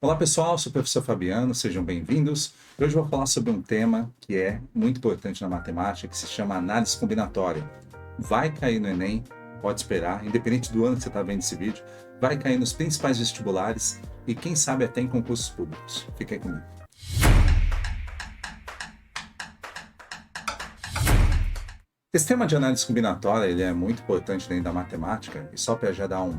Olá pessoal, sou o professor Fabiano, sejam bem-vindos. Hoje eu vou falar sobre um tema que é muito importante na matemática, que se chama análise combinatória. Vai cair no Enem, pode esperar, independente do ano que você está vendo esse vídeo, vai cair nos principais vestibulares e quem sabe até em concursos públicos. Fica aí comigo. Esse tema de análise combinatória ele é muito importante dentro da matemática, e só para já dar um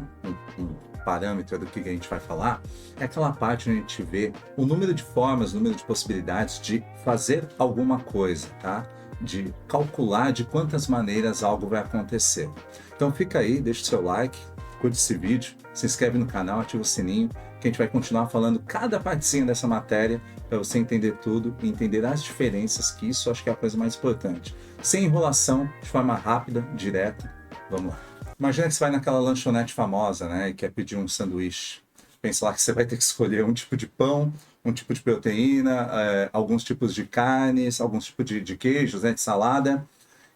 parâmetro do que a gente vai falar, é aquela parte onde a gente vê o número de formas, o número de possibilidades de fazer alguma coisa, tá? De calcular de quantas maneiras algo vai acontecer. Então fica aí, deixa o seu like, curte esse vídeo, se inscreve no canal, ativa o sininho, que a gente vai continuar falando cada partezinha dessa matéria para você entender tudo e entender as diferenças, que isso acho que é a coisa mais importante. Sem enrolação, de forma rápida, direta. Vamos lá. Imagina que você vai naquela lanchonete famosa, né, e quer pedir um sanduíche. Pensa lá que você vai ter que escolher um tipo de pão, um tipo de proteína, alguns tipos de carnes, alguns tipos de queijos, né, de salada.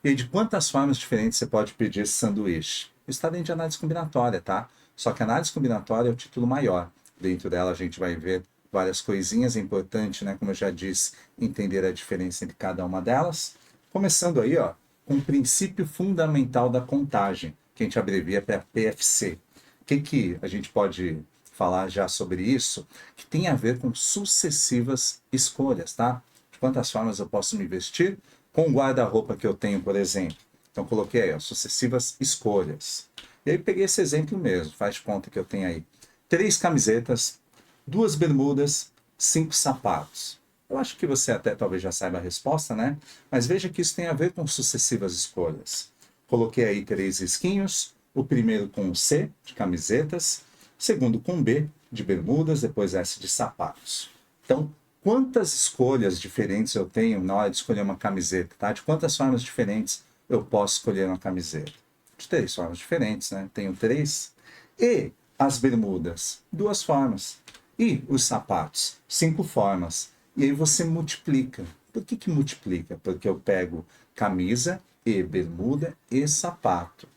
E aí, de quantas formas diferentes você pode pedir esse sanduíche? Isso está dentro de análise combinatória, tá? Só que a análise combinatória é o título maior. Dentro dela a gente vai ver várias coisinhas. É importante, né, como eu já disse, entender a diferença entre cada uma delas. Começando aí, ó, com o princípio fundamental da contagem, que a gente abrevia para PFC. O que a gente pode falar já sobre isso? Que tem a ver com sucessivas escolhas, tá? De quantas formas eu posso me vestir com o guarda-roupa que eu tenho, por exemplo. Então, coloquei aí, ó, sucessivas escolhas. E aí, peguei esse exemplo mesmo. Faz de conta que eu tenho aí 3 camisetas, 2 bermudas, 5 sapatos. Eu acho que você até talvez já saiba a resposta, né? Mas veja que isso tem a ver com sucessivas escolhas. Coloquei aí 3 risquinhos. O primeiro com o C, de camisetas. O segundo com B, de bermudas. Depois S, de sapatos. Então, quantas escolhas diferentes eu tenho na hora de escolher uma camiseta, tá? De quantas formas diferentes eu posso escolher uma camiseta? De 3 formas diferentes, né? Tenho 3. E as bermudas? 2 formas. E os sapatos? 5 formas. E aí você multiplica. Por que multiplica? Porque eu pego camisa e bermuda e sapato.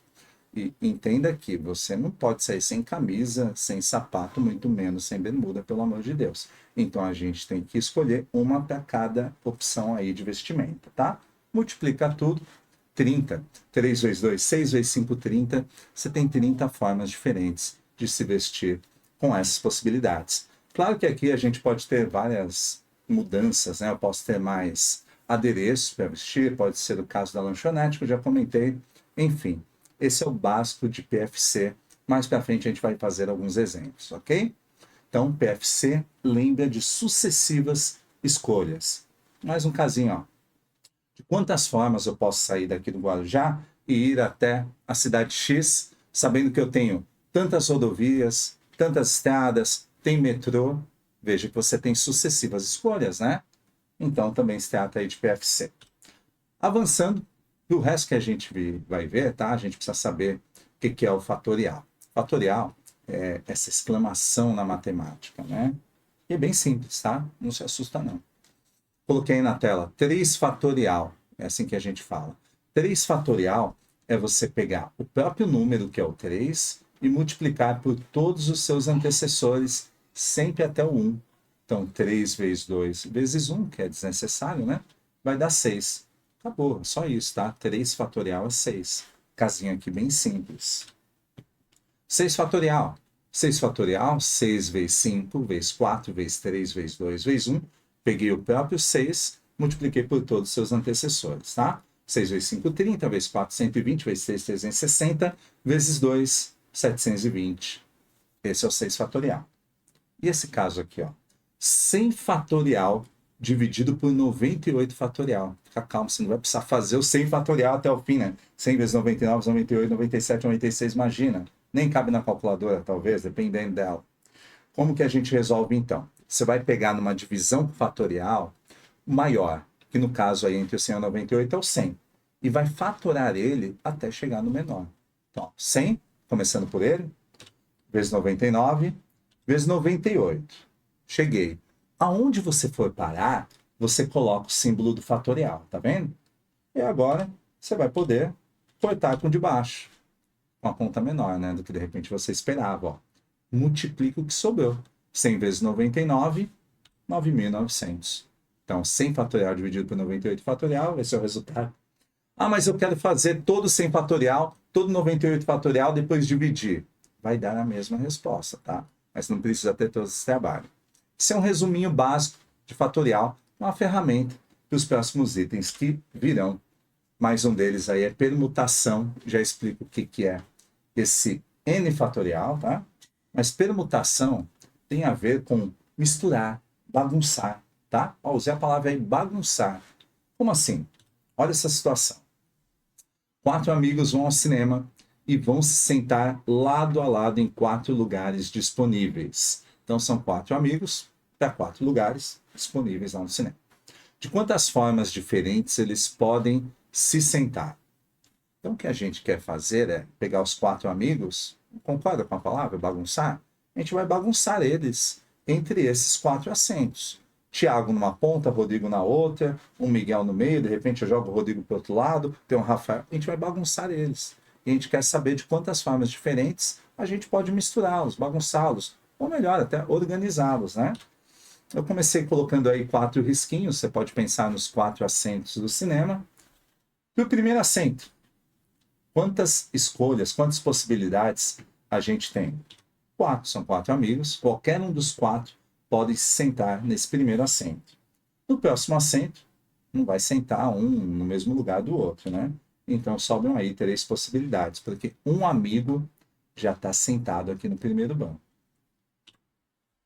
E entenda que você não pode sair sem camisa, sem sapato, muito menos sem bermuda, pelo amor de Deus. Então a gente tem que escolher uma para cada opção aí de vestimenta, tá? Multiplica tudo, 30. 3 vezes 2, 6 vezes 5, 30. Você tem 30 formas diferentes de se vestir com essas possibilidades. Claro que aqui a gente pode ter várias mudanças, né? Eu posso ter mais adereços para vestir, pode ser o caso da lanchonete, que eu já comentei. Enfim, esse é o básico de PFC. Mais para frente a gente vai fazer alguns exemplos, ok? Então, PFC lembra de sucessivas escolhas. Mais um casinho, ó. De quantas formas eu posso sair daqui do Guarujá e ir até a cidade X, sabendo que eu tenho tantas rodovias, tantas estradas, tem metrô. Veja que você tem sucessivas escolhas, né? Então, também se trata aí de PFC. Avançando, o resto que a gente vai ver, tá? A gente precisa saber o que é o fatorial. Fatorial é essa exclamação na matemática, né? E é bem simples, tá? Não se assusta, não. Coloquei aí na tela 3 fatorial, é assim que a gente fala. 3 fatorial é você pegar o próprio número, que é o 3, e multiplicar por todos os seus antecessores, sempre até o 1. Então, 3 vezes 2 vezes 1, que é desnecessário, né? Vai dar 6. Acabou, só isso, tá? 3 fatorial é 6. Casinha aqui bem simples. 6 fatorial. 6 fatorial, 6 vezes 5, vezes 4, vezes 3, vezes 2, vezes 1. Peguei o próprio 6, multipliquei por todos os seus antecessores, tá? 6 vezes 5, 30, vezes 4, 120, vezes 3, 360, vezes 2, 720. Esse é o 6 fatorial. E esse caso aqui, ó, 100 fatorial dividido por 98 fatorial. Fica calmo, você não vai precisar fazer o 100 fatorial até o fim, né? 100 vezes 99, 98, 97, 96, imagina. Nem cabe na calculadora, talvez, dependendo dela. Como que a gente resolve, então? Você vai pegar numa divisão fatorial maior, que no caso aí entre o 100 e o 98 é o 100, e vai fatorar ele até chegar no menor. Então, 100, começando por ele, vezes 99, vezes 98. Cheguei. Aonde você for parar, você coloca o símbolo do fatorial, tá vendo? E agora você vai poder cortar com de baixo, com a conta menor, né, do que de repente você esperava. Ó. Multiplica o que sobrou. 100 vezes 99, 9.900. Então, 100 fatorial dividido por 98 fatorial, esse é o resultado. Ah, mas eu quero fazer todo 100 fatorial, todo 98 fatorial, depois dividir. Vai dar a mesma resposta, tá? Mas não precisa ter todo esse trabalho. Isso é um resuminho básico de fatorial, uma ferramenta para os próximos itens que virão. Mais um deles aí é permutação, já explico o que é esse n fatorial, tá? Mas permutação tem a ver com misturar, bagunçar, tá? Ó, usei a palavra aí, bagunçar. Como assim? Olha essa situação. 4 amigos vão ao cinema e vão se sentar lado a lado em 4 lugares disponíveis. Então, são 4 amigos para 4 lugares disponíveis lá no cinema. De quantas formas diferentes eles podem se sentar? Então, o que a gente quer fazer é pegar os 4 amigos, concorda com a palavra, bagunçar? A gente vai bagunçar eles entre esses 4 assentos. Tiago numa ponta, Rodrigo na outra, um Miguel no meio, de repente eu jogo o Rodrigo para o outro lado, tem um Rafael. A gente vai bagunçar eles. E a gente quer saber de quantas formas diferentes a gente pode misturá-los, bagunçá-los, ou melhor, até organizá-los, né? Eu comecei colocando aí 4 risquinhos, você pode pensar nos 4 assentos do cinema. E o primeiro assento, quantas escolhas, quantas possibilidades a gente tem? 4, são 4 amigos, qualquer um dos 4 pode se sentar nesse primeiro assento. No próximo assento, não vai sentar um no mesmo lugar do outro, né? Então, sobram aí 3 possibilidades, porque um amigo já está sentado aqui no primeiro banco.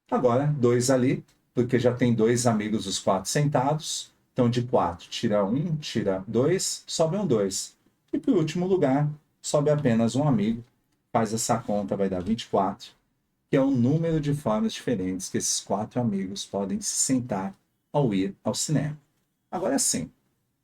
Agora, 2 ali, porque já tem 2 amigos dos 4 sentados. Então, de 4, tira 1, tira 2, sobram 2. E para o último lugar, sobe apenas um amigo. Faz essa conta, vai dar 24. Que é o número de formas diferentes que esses 4 amigos podem se sentar ao ir ao cinema. Agora sim,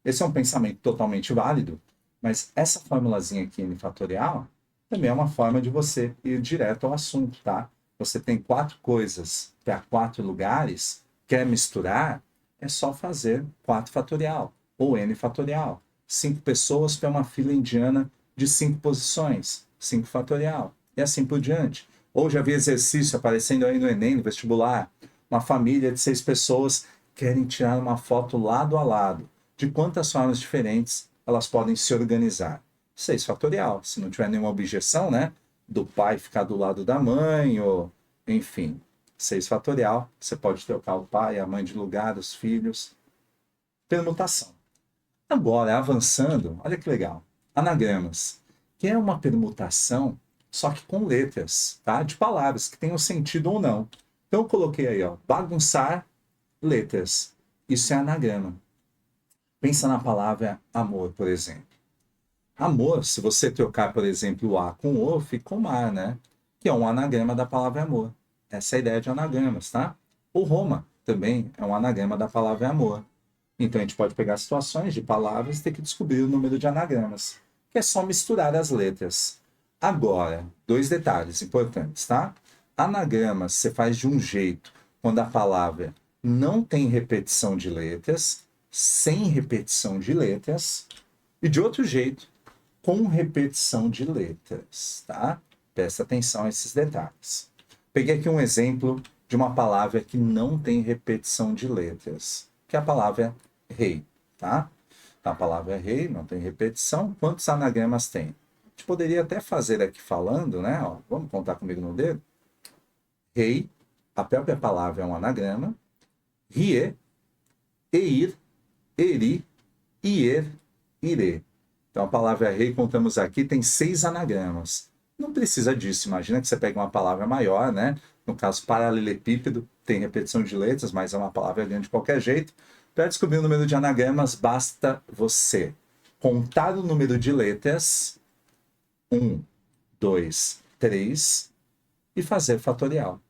esse é um pensamento totalmente válido, mas essa formulazinha aqui n fatorial também é uma forma de você ir direto ao assunto, tá? Você tem 4 coisas para 4 lugares, quer misturar, é só fazer 4 fatorial ou n fatorial. 5 pessoas para uma fila indiana de 5 posições, 5 fatorial, e assim por diante. Ou já vi exercício aparecendo aí no Enem, no vestibular. Uma família de 6 pessoas querem tirar uma foto lado a lado. De quantas formas diferentes elas podem se organizar? 6 fatorial, se não tiver nenhuma objeção, né? Do pai ficar do lado da mãe, ou enfim. 6 fatorial, você pode trocar o pai, a mãe de lugar, os filhos. Permutação. Agora, avançando, olha que legal. Anagramas, que é uma permutação só que com letras, tá? De palavras que tenham sentido ou não. Então eu coloquei aí, ó, bagunçar letras. Isso é anagrama. Pensa na palavra amor, por exemplo. Amor, se você trocar, por exemplo, o A com O, fica o mar, né? Que é um anagrama da palavra amor. Essa é a ideia de anagramas, tá? O Roma também é um anagrama da palavra amor. Então a gente pode pegar situações de palavras e ter que descobrir o número de anagramas, que é só misturar as letras. Agora, 2 detalhes importantes, tá? Anagramas você faz de um jeito quando a palavra não tem repetição de letras, sem repetição de letras, e de outro jeito, com repetição de letras, tá? Presta atenção a esses detalhes. Peguei aqui um exemplo de uma palavra que não tem repetição de letras, que é a palavra rei, tá? A palavra rei não tem repetição. Quantos anagramas tem? A gente poderia até fazer aqui falando, né? Ó, vamos contar comigo no dedo? Rei, a própria palavra é um anagrama. Rie, eir, eri, ier, ire. Então a palavra rei, contamos aqui, tem 6 anagramas. Não precisa disso. Imagina que você pega uma palavra maior, né? No caso, paralelepípedo, tem repetição de letras, mas é uma palavra grande de qualquer jeito. Para descobrir o número de anagramas, basta você contar o número de letras, 1, 2, 3, e fazer fatorial.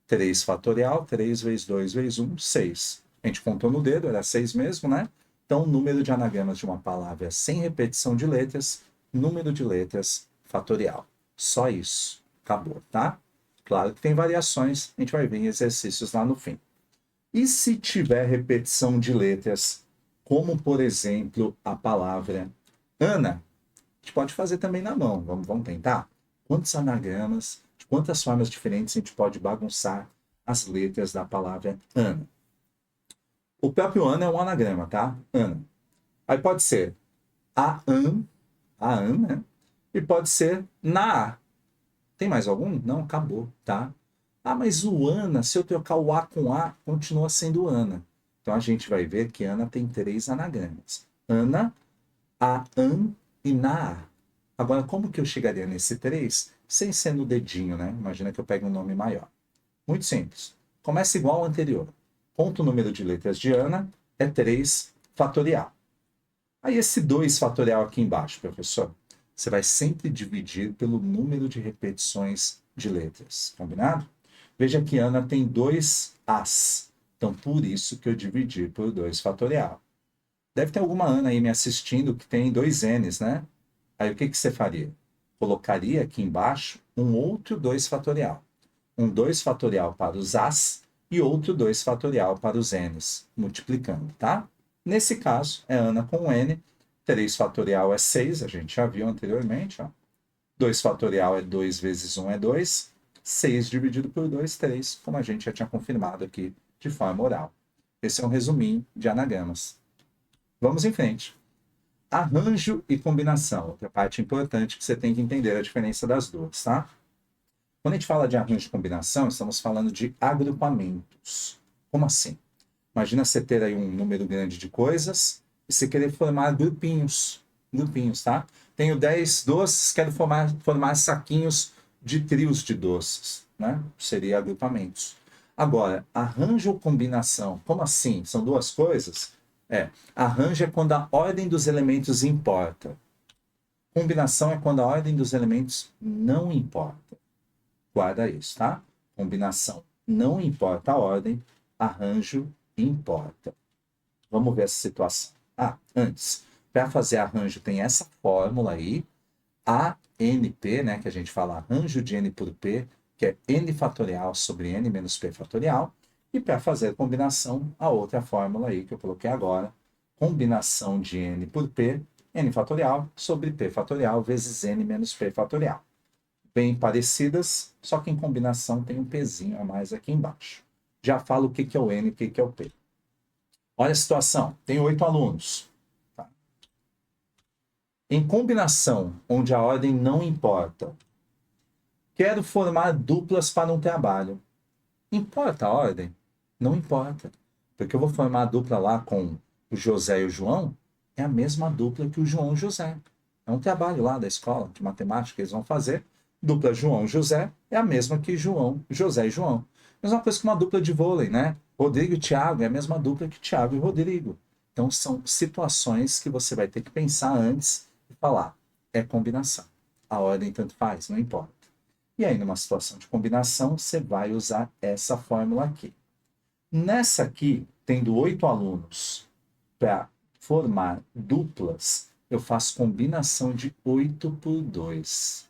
3 fatorial, 3 vezes 2 vezes 1, 6. A gente contou no dedo, era 6 mesmo, né? Então, o número de anagramas de uma palavra sem repetição de letras, número de letras fatorial. Só isso. Acabou, tá? Claro que tem variações, a gente vai ver em exercícios lá no fim. E se tiver repetição de letras, como, por exemplo, a palavra Ana, a gente pode fazer também na mão. Vamos tentar? Quantos anagramas, de quantas formas diferentes a gente pode bagunçar as letras da palavra Ana. O próprio Ana é um anagrama, tá? Ana. Aí pode ser a an, né? E pode ser na. Tem mais algum? Não, acabou, tá? Ah, mas o Ana, se eu trocar o A com A, continua sendo Ana. Então a gente vai ver que Ana tem 3 anagramas. Ana, a, an e na A. Agora, como que eu chegaria nesse 3? Sem ser no dedinho, né? Imagina que eu pego um nome maior. Muito simples. Começa igual ao anterior. Ponto número de letras de Ana é 3 fatorial. Aí esse 2 fatorial aqui embaixo, professor, você vai sempre dividir pelo número de repetições de letras. Combinado? Veja que Ana tem 2 As. Então, por isso que eu dividi por 2 fatorial. Deve ter alguma Ana aí me assistindo que tem 2 N's, né? Aí o que você faria? Colocaria aqui embaixo um outro 2 fatorial. Um 2 fatorial para os As e outro 2 fatorial para os N's, multiplicando, tá? Nesse caso, é Ana com N. 3 fatorial é 6, a gente já viu anteriormente. Ó. 2 fatorial é 2 vezes 1 é 2. 6 dividido por 2, 3, como a gente já tinha confirmado aqui de forma oral. Esse é um resuminho de anagramas. Vamos em frente. Arranjo e combinação, outra parte importante que você tem que entender a diferença das duas, tá? Quando a gente fala de arranjo e combinação, estamos falando de agrupamentos. Como assim? Imagina você ter aí um número grande de coisas e você querer formar grupinhos. Grupinhos, tá? Tenho 10 doces, quero formar saquinhos de trios de doces, né? Seria agrupamentos. Agora, arranjo ou combinação, como assim? São duas coisas? Arranjo é quando a ordem dos elementos importa. Combinação é quando a ordem dos elementos não importa. Guarda isso, tá? Combinação não importa a ordem, arranjo importa. Vamos ver essa situação. Antes, para fazer arranjo tem essa fórmula aí, ANP, né, que a gente fala arranjo de N por P, que é N fatorial sobre N menos P fatorial. E para fazer a combinação, a outra fórmula aí que eu coloquei agora, combinação de N por P, N fatorial sobre P fatorial vezes N menos P fatorial. Bem parecidas, só que em combinação tem um Pzinho a mais aqui embaixo. Já falo o que é o N e o que é o P. Olha a situação, tem 8 alunos. Tá? Em combinação, onde a ordem não importa, quero formar duplas para um trabalho. Importa a ordem? Não importa. Porque eu vou formar a dupla lá com o José e o João, é a mesma dupla que o João e o José. É um trabalho lá da escola de matemática que eles vão fazer. Dupla João-José é a mesma que João, José e João. Mesma coisa que uma dupla de vôlei, né? Rodrigo e Thiago é a mesma dupla que Thiago e Rodrigo. Então, são situações que você vai ter que pensar antes e falar. É combinação. A ordem tanto faz, não importa. E aí, numa situação de combinação, você vai usar essa fórmula aqui. Nessa aqui, tendo 8 alunos para formar duplas, eu faço combinação de 8 por 2.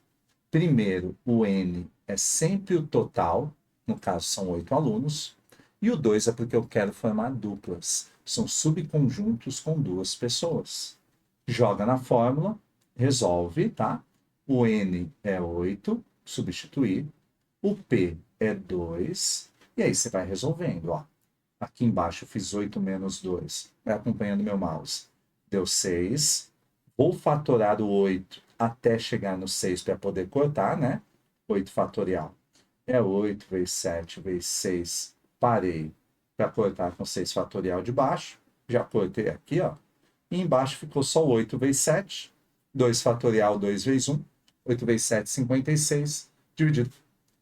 Primeiro, o N é sempre o total, no caso são 8 alunos, e o 2 é porque eu quero formar duplas. São subconjuntos com 2 pessoas. Joga na fórmula, resolve, tá? O N é 8, substituir. O P é 2, e aí você vai resolvendo, ó. Aqui embaixo eu fiz 8 menos 2. Vai acompanhando meu mouse. Deu 6. Vou fatorar o 8 até chegar no 6 para poder cortar, né? 8 fatorial. É 8 vezes 7 vezes 6. Parei para cortar com 6 fatorial de baixo. Já cortei aqui, ó. E embaixo ficou só 8 vezes 7. 2 fatorial, 2 vezes 1. 8 vezes 7, 56. Dividido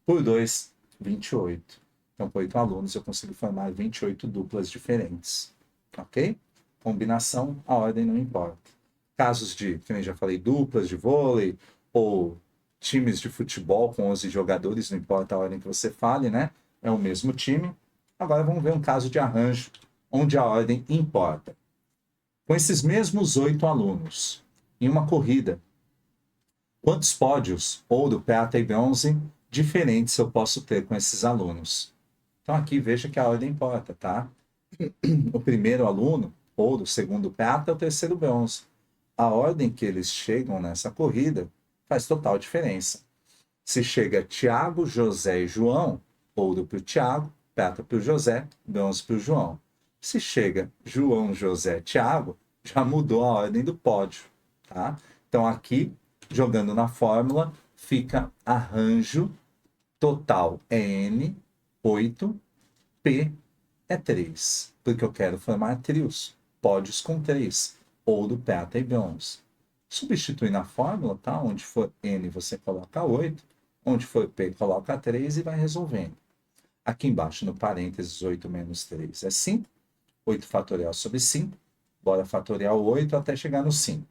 por 2, 28. Então, com 8 alunos, eu consigo formar 28 duplas diferentes. Ok? Combinação, a ordem não importa. Casos de, como eu já falei, duplas de vôlei ou times de futebol com 11 jogadores, não importa a ordem que você fale, né? É o mesmo time. Agora vamos ver um caso de arranjo onde a ordem importa. Com esses mesmos 8 alunos, em uma corrida, quantos pódios, ouro, prata e bronze, diferentes eu posso ter com esses alunos? Então aqui veja que a ordem importa, tá? O primeiro aluno, ouro, o segundo prata, o terceiro bronze. A ordem que eles chegam nessa corrida faz total diferença. Se chega Tiago, José e João, ouro para o Tiago, prata para o José, bronze para o João. Se chega João, José, Tiago, já mudou a ordem do pódio, tá? Então aqui, jogando na fórmula, fica arranjo total é N, 8, P é 3, porque eu quero formar trios, pódios com 3, ouro, prata e bronze. Substitui na fórmula, tá? Onde for N você coloca 8, onde for P coloca 3 e vai resolvendo. Aqui embaixo, no parênteses, 8 menos 3 é 5, 8 fatorial sobre 5, bora fatoriar o 8 até chegar no 5.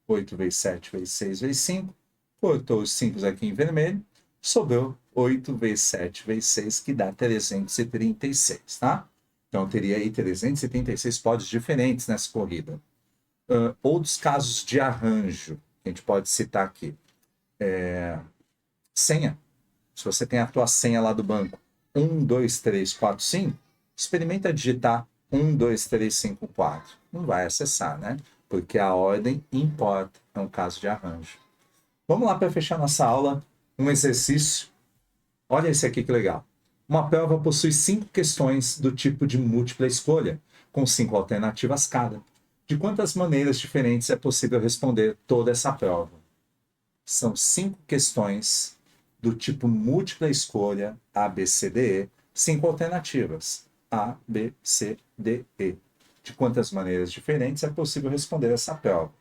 8 vezes 7 vezes 6 vezes 5, cortou os 5 aqui em vermelho, sobrou 8 vezes 7 vezes 6, que dá 336, tá? Então, teria aí 336 pódios diferentes nessa corrida. Outros casos de arranjo, que a gente pode citar aqui. Senha. Se você tem a tua senha lá do banco, 1, 2, 3, 4, 5, experimenta digitar 1, 2, 3, 5, 4. Não vai acessar, né? Porque a ordem importa, é um caso de arranjo. Vamos lá para fechar nossa aula, um exercício. Olha esse aqui que legal. Uma prova possui 5 questões do tipo de múltipla escolha, com 5 alternativas cada. De quantas maneiras diferentes é possível responder toda essa prova? São 5 questões do tipo múltipla escolha, A, B, C, D, E, 5 alternativas, A, B, C, D, E. De quantas maneiras diferentes é possível responder essa prova?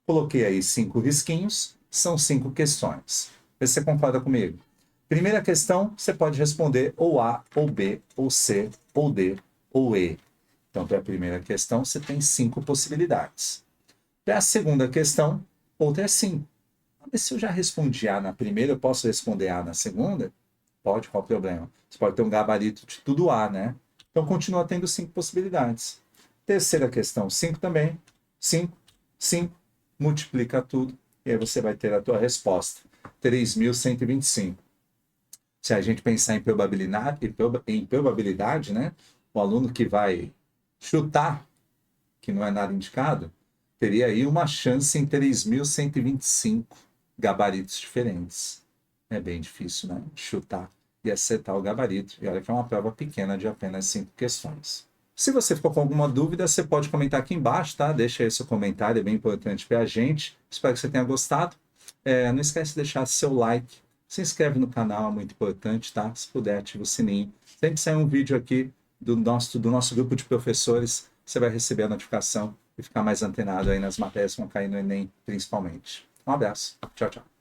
Coloquei aí 5 risquinhos, são 5 questões. Vê se você concorda comigo. Primeira questão, você pode responder ou A, ou B, ou C, ou D, ou E. Então, para a primeira questão, você tem 5 possibilidades. Para a segunda questão, outra é 5. Mas se eu já respondi A na primeira, eu posso responder A na segunda? Pode, qual o problema? Você pode ter um gabarito de tudo A, né? Então, continua tendo 5 possibilidades. Terceira questão, 5 também. 5, 5, multiplica tudo, e aí você vai ter a tua resposta. 3.125. Se a gente pensar em probabilidade, né? O aluno que vai chutar, que não é nada indicado, teria aí uma chance em 3.125 gabaritos diferentes. É bem difícil, né? Chutar e acertar o gabarito. E olha que é uma prova pequena de apenas 5 questões. Se você ficou com alguma dúvida, você pode comentar aqui embaixo, tá? Deixa aí seu comentário, é bem importante para a gente. Espero que você tenha gostado. Não esquece de deixar seu like. Se inscreve no canal, é muito importante, tá? Se puder, ativa o sininho. Sempre sai um vídeo aqui do nosso grupo de professores, você vai receber a notificação e ficar mais antenado aí nas matérias que vão cair no Enem, principalmente. Um abraço. Tchau, tchau.